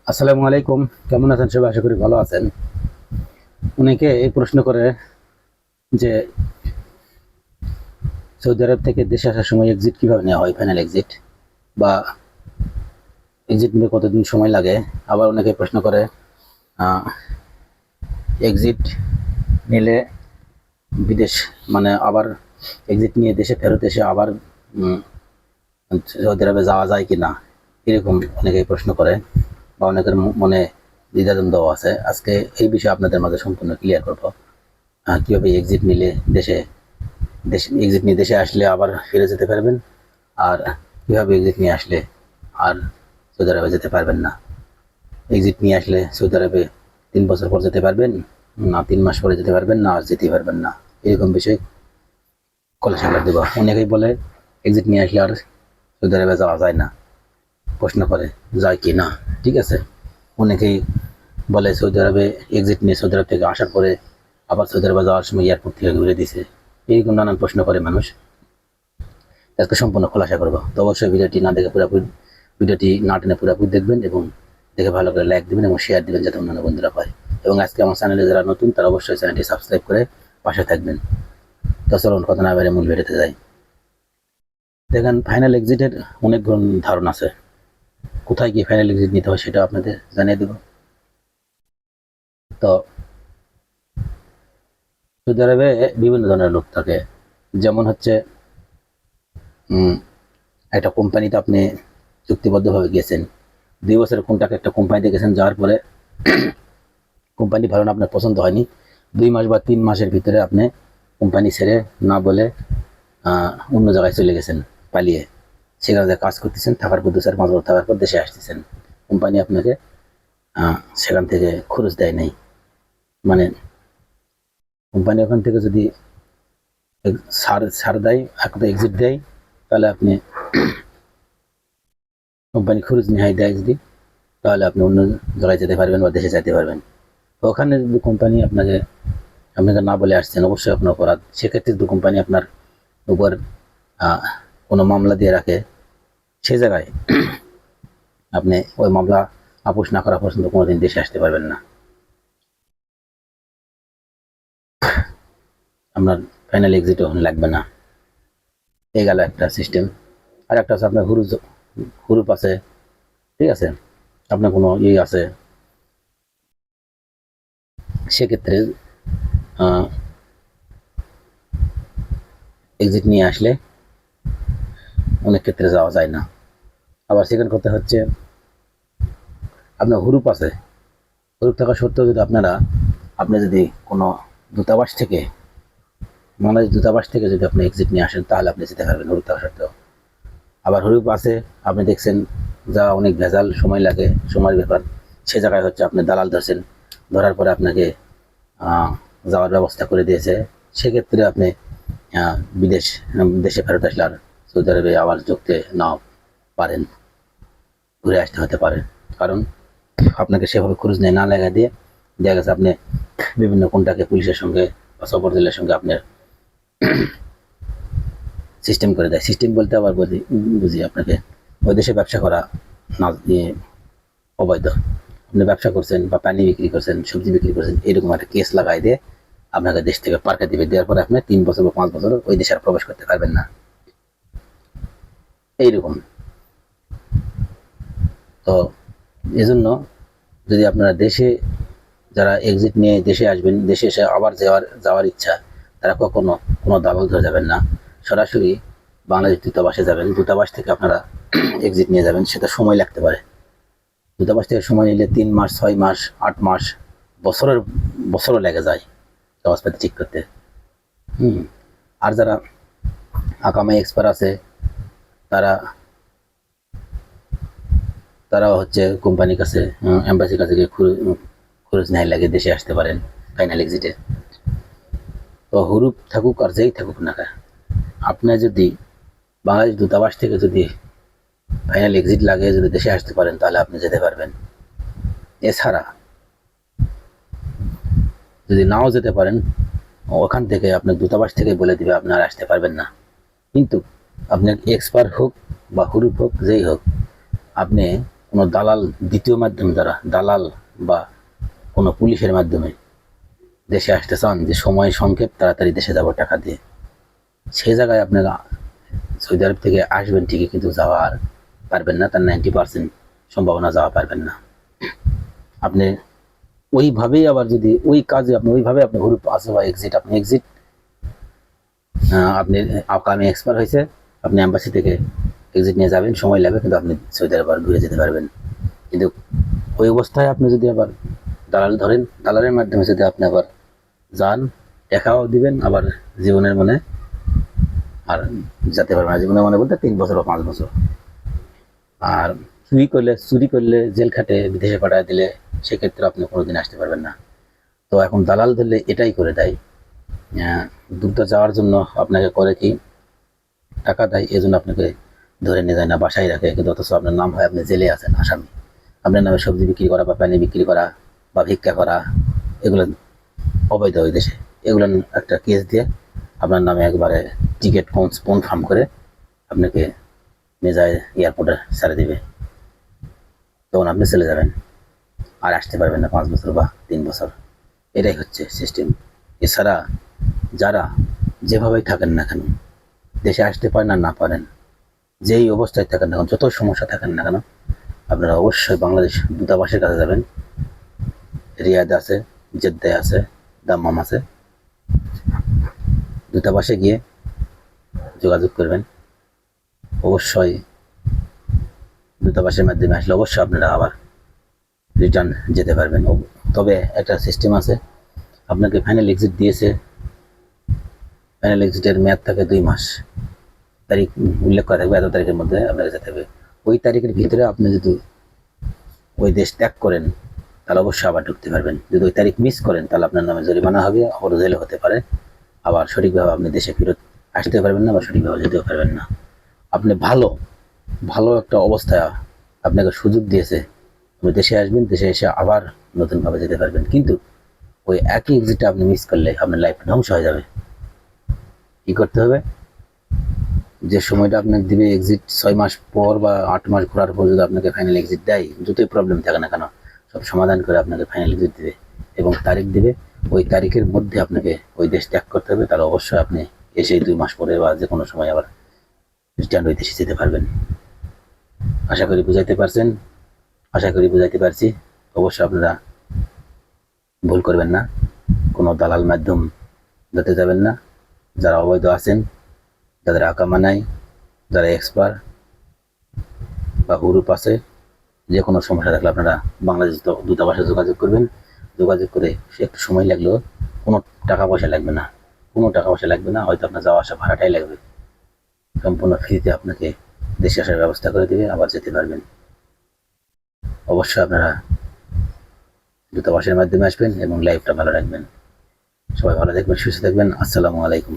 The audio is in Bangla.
আসসালামু আলাইকুম। কেমন আছেন সবাই? আশা করি ভালো আছেন। অনেকে এই প্রশ্ন করে যে সৌদি আরব থেকে দেশে আসার সময় এক্সিট কিভাবে নেওয়া হয়, ফাইনাল এক্সিট, বা এক্সিট নিতে কতদিন সময় লাগে। আবার অনেকে প্রশ্ন করে এক্সিট নিলে বিদেশ মানে আবার এক্সিট নিয়ে দেশে ফেরত এসে আবার সৌদি আরবে যাওয়া যায় কি না, এরকম অনেকেই প্রশ্ন করে বা অনেকের মনে দ্বিধাদ্বন্দ্ব আছে। আজকে এই বিষয়ে আপনাদের মাঝে সম্পূর্ণ ক্লিয়ার করবো কীভাবে এক্সিট নিলে এক্সিট নিয়ে দেশে আসলে আবার ফিরে যেতে পারবেন, আর কীভাবে এক্সিট নিয়ে আসলে আর সৌদি আরবে যেতে পারবেন না। এক্সিট নিয়ে আসলে সৌদি আরবে 3 বছর পর যেতে পারবেন না, 3 মাস পরে যেতে পারবেন না, আর যেতেই পারবেন না, এরকম বিষয় খোলাসা করে দেবো। অনেকেই বলে এক্সিট নিয়ে আসলে আর সৌদি আরবে যাওয়া যায় না, প্রশ্ন করে যায় কি না। ঠিক আছে, অনেকেই বলে সৌদি আরবে এক্সিট নিয়ে সৌদি আরব থেকে আসার পরে আবার সৌদি আরবে যাওয়ার সময় এয়ারপোর্ট থেকে ঘুরে দিছে, এইরকম নানান প্রশ্ন করে মানুষ। আজকে সম্পূর্ণ খোলাসা করবো। তো অবশ্যই ভিডিওটি না দেখে পুরোপুরি, ভিডিওটি না টেনে পুরোপুরি দেখবেন এবং দেখে ভালো করে লাইক দিবেন এবং শেয়ার দিবেন যাতে অন্যান্য বন্ধুরা পায়। এবং আজকে আমার চ্যানেলে যারা নতুন তারা অবশ্যই চ্যানেলটি সাবস্ক্রাইব করে পাশে থাকবেন। তো চলুন কথা না বেড়ে মূল ভিডিওতে যাই। দেখেন, ফাইনাল এক্সিটের অনেক ধারণা আছে। কোথায় গিয়ে ফাইনাল এক্সিট নিতে হয় সেটা আপনাদের জানিয়ে দেব। তো সৌদি আরবে বিভিন্ন ধরনের লোক থাকে। যেমন হচ্ছে একটা কোম্পানিতে আপনি চুক্তিবদ্ধভাবে গেছেন, 2 বছরের কন্ট্রাক্ট একটা কোম্পানিতে গেছেন, যাওয়ার পরে কোম্পানি ভালো না, আপনার পছন্দ হয়নি, 2 মাস বা 3 মাসের ভিতরে আপনি কোম্পানি ছেড়ে না বলে অন্য জায়গায় চলে গেছেন পালিয়ে, সেখানে কাজ করতেছেন, থাকার পর 2-4-5 বছর থাকার পর দেশে আসতেছেন। কোম্পানি আপনাকে সেখান থেকে খরচ দেয় নাই, মানে কোম্পানি ওখান থেকে যদি ছাড় দেয়, একটা এক্সিট দেয়, তাহলে আপনি কোম্পানি খরচ নেহাই দেয় যদি, তাহলে আপনি অন্য জায়গায় যেতে পারবেন বা দেশে যেতে পারবেন। তো ওখানে যদি কোম্পানি আপনাকে না বলে আসছেন, অবশ্যই আপনার অপরাধ। সেক্ষেত্রে যদি কোম্পানি আপনার উপর কোনো মামলা দিয়ে রাখে, সে জায়গায় আপনি ওই মামলা আপোষ না করা পর্যন্ত কোনোদিন দেশে আসতে পারবেন না। আপনার ফাইনাল এক্সিট ওখানে লাগবে না। এই গেল একটা সিস্টেম। আর একটা আছে আপনার হুরুপ আছে। ঠিক আছে, আপনার কোনো আছে, সেক্ষেত্রে এক্সিট নিয়ে আসলে অনেক ক্ষেত্রে যাওয়া যায় না। আবার সেকেন্ড কথা হচ্ছে আপনার হুরুপ আছে। হুরুপ থাকা সত্ত্বেও যদি আপনি যদি কোনো দূতাবাস থেকে, বাংলাদেশ দূতাবাস থেকে যদি আপনি এক্সিট নিয়ে আসেন, তাহলে আপনি যেতে পারবেন হুরুপ থাকা সত্ত্বেও। আবার হুরুপ আছে, আপনি দেখছেন যা অনেক ভেজাল, সময় লাগে, সময়ের ব্যাপার, সে জায়গায় হচ্ছে আপনি দালাল ধরছেন, ধরার পরে আপনাকে যাওয়ার ব্যবস্থা করে দিয়েছে, সেক্ষেত্রে আপনি দেশে ফেরত আসলে আর সৌদি আরবে আবার যুক্তে নাও পারেন, ঘুরে আসতে হতে পারে। কারণ আপনাকে সেভাবে খরচ নেই না লাগা দিয়ে দেখা গেছে আপনি বিভিন্ন কোনটাকে পুলিশের সঙ্গে বা সফর জেলের সঙ্গে আপনার সিস্টেম করে দেয়। সিস্টেম বলতে আবার বুঝি আপনাকে ওই দেশে ব্যবসা করা না অবৈধ। আপনি ব্যবসা করছেন বা পানি বিক্রি করছেন, সবজি বিক্রি করছেন, এরকম একটা কেস লাগাই দিয়ে আপনাকে দেশ থেকে পার্কে দিবে, দেওয়ার পরে আপনি 3 বছর বা 5 বছর ওই দেশে আর প্রবেশ করতে পারবেন না, এইরকম। তো এজন্য যদি আপনারা দেশে যারা এক্সিট নিয়ে দেশে আসবেন, দেশে এসে আবার যাওয়ার ইচ্ছা, তারা কখনো কোনো দালাল ধরে যাবেন না, সরাসরি বাংলাদেশ দূতাবাসে যাবেন। দূতাবাস থেকে আপনারা এক্সিট নিয়ে যাবেন, সেটা সময় লাগতে পারে। দূতাবাস থেকে সময় নিলে 3 মাস, 6 মাস, 8 মাস, বছরও লেগে যায় কাগজপাতি ঠিক করতে। আর যারা আকামাই এক্সপার্ট আছে, তারা তারাও হচ্ছে কোম্পানির কাছে, এম্বাসির কাছে গিয়ে খরচ নাই লাগে দেশে আসতে পারেন ফাইনাল এক্সিটে। তো হুরুপ থাকুক আর যেই থাকুক না, আপনি যদি বাংলাদেশ দূতাবাস থেকে যদি ফাইনাল এক্সিট লাগে যদি দেশে আসতে পারেন, তাহলে আপনি যেতে পারবেন। এছাড়া যদি নাও যেতে পারেন, ওখান থেকে আপনার দূতাবাস থেকে বলে দিবে আপনি আর আসতে পারবেন না। কিন্তু আপনার এক্সপার্ট হোক বা হুরুপ হোক, যেই হোক, আপনি কোনো দালাল, দ্বিতীয় মাধ্যম দ্বারা দালাল বা কোনো পুলিশের মাধ্যমে দেশে আসতে চান, যে সময় সংক্ষেপ, তাড়াতাড়ি দেশে যাব টাকা দিয়ে, সেই জায়গায় আপনারা সৌদি আরব থেকে আসবেন ঠিকই, কিন্তু যাওয়ার পারবেন না, তার 90% সম্ভাবনা যাওয়া পারবেন না। আপনি ওইভাবেই আবার যদি ওই কাজে আপনি ওইভাবে আপনি গ্রুপ আছে বা এক্সিট, আপনি এক্সিট, আপনি আকামে এক্সপায়ার হয়েছে, আপনি এম্বাসি থেকে এক্সিট নিয়ে যাবেন, সময় লাগবে, কিন্তু আপনি সৌদি আরব ঘুরে যেতে পারবেন। কিন্তু ওই অবস্থায় আপনি যদি আবার দালাল ধরেন, দালালের মাধ্যমে যদি আপনি আবার যান, টাকাও দিবেন, আবার জীবনের মনে আর যেতে পারবেন না। জীবনের মনে বলতে 3 বছর বা 5 বছর। আর চুরি করলে জেল খাটে বিদেশে পাঠায় দিলে সেক্ষেত্রে আপনি কোনোদিন আসতে পারবেন না। তো এখন দালাল ধরলে এটাই করে দেয়, দ্রুত যাওয়ার জন্য আপনাকে করে কি টাকা দেয়, এই জন্য আপনাকে ধরে নিয়ে যায় না, বাসায় রাখে, কিন্তু অথচ আপনার নাম হয় আপনি জেলে আছেন আসামি। আপনার নামে সবজি বিক্রি করা বা পানি বিক্রি করা বা ভিক্ষা করা, এগুলো অবৈধ ওই দেশে। এগুলো একটা কেস দিয়ে আপনার নামে একবারে টিকিট কনফার্ম করে আপনাকে নিয়ে যায় এয়ারপোর্টে ছেড়ে দিবে, তখন আপনি চলে যাবেন, আর আসতে পারবেন না 5 বছর বা 3 বছর। এটাই হচ্ছে সিস্টেম। এছাড়া যারা যেভাবেই থাকেন না কেন, দেশে আসতে পারেন আর না পারেন, যেই অবস্থায় থাকেন না কেন, যত সমস্যা থাকেন না কেন, আপনারা অবশ্যই বাংলাদেশ দূতাবাসের কাছে যাবেন। রিয়াদে আছে, জেদ্দায় আছে, দাম্মাম আছে, দূতাবাসে গিয়ে যোগাযোগ করবেন। অবশ্যই দূতাবাসের মাধ্যমে আসলে অবশ্যই আপনারা আবার রিটার্ন যেতে পারবেন। তবে একটা সিস্টেম আছে, আপনাকে ফাইনাল এক্সিট দিয়েছে, ফাইনাল এক্সিটের মেয়াদ থাকে 2 মাস, তারিখ উল্লেখ করা থাকবে, এত তারিখের মধ্যে আপনাকে যেতে হবে। ওই তারিখের ভিতরে আপনি যদি ওই দেশ ত্যাগ করেন, তাহলে অবশ্যই আবার ঢুকতে পারবেন। যদি ওই তারিখ মিস করেন, তাহলে আপনার নামে জরিমানা হবে, আবার জেলে হতে পারে, আবার সঠিকভাবে আপনি দেশে ফেরত আসতে পারবেন না বা সঠিকভাবে যেতেও পারবেন না। আপনি ভালো একটা অবস্থায় আপনাকে সুযোগ দিয়েছে, আপনি দেশে আসবেন, দেশে এসে আবার নতুনভাবে যেতে পারবেন, কিন্তু ওই একই এক্সিটটা আপনি মিস করলে আপনার লাইফ ধ্বংস হয়ে যাবে। কি করতে হবে, যে সময়টা আপনাকে দিবে এক্সিট 6 মাস পর বা 8 মাস ঘোরার পর, যদি আপনাকে ফাইনাল এক্সিট দেয়, যতই প্রবলেম থাকে না কেন, সব সমাধান করে আপনাকে ফাইনাল এক্সিট দিবে এবং তারিখ দিবে। ওই তারিখের মধ্যে আপনাকে ওই দেশ ত্যাগ করতে হবে, তাহলে অবশ্যই আপনি এসে 2 মাস পরে বা যে কোনো সময় আবার রিটার্ন ওই দেশে যেতে পারবেন। আশা করি বুঝাইতে পারছেন, আশা করি বুঝাইতে পারছি। অবশ্যই আপনারা ভুল করবেন না, কোনো দালাল মাধ্যম যেতে যাবেন না। যারা অবৈধ আছেন, যাদের আকামা নাই, যারা এক্সপার্ট বা হুরুপ আছে, যে কোনো সমস্যা থাকলে আপনারা বাংলাদেশ দূতাবাসে যোগাযোগ করবেন। যোগাযোগ করে সে একটু সময় লাগলেও কোনো টাকা পয়সা লাগবে না, কোনো টাকা পয়সা লাগবে না, হয়তো আপনার যাওয়া আসা ভাড়াটাই লাগবে। সম্পূর্ণ ফ্রিতে আপনাকে দেশে আসার ব্যবস্থা করে দেবে, আবার যেতে পারবেন। অবশ্যই আপনারা দূতাবাসের মাধ্যমে আসবেন এবং লাইফটা ভালো রাখবেন। সবাই ভালো থাকবেন, সুস্থ থাকবেন। আসসালামু আলাইকুম।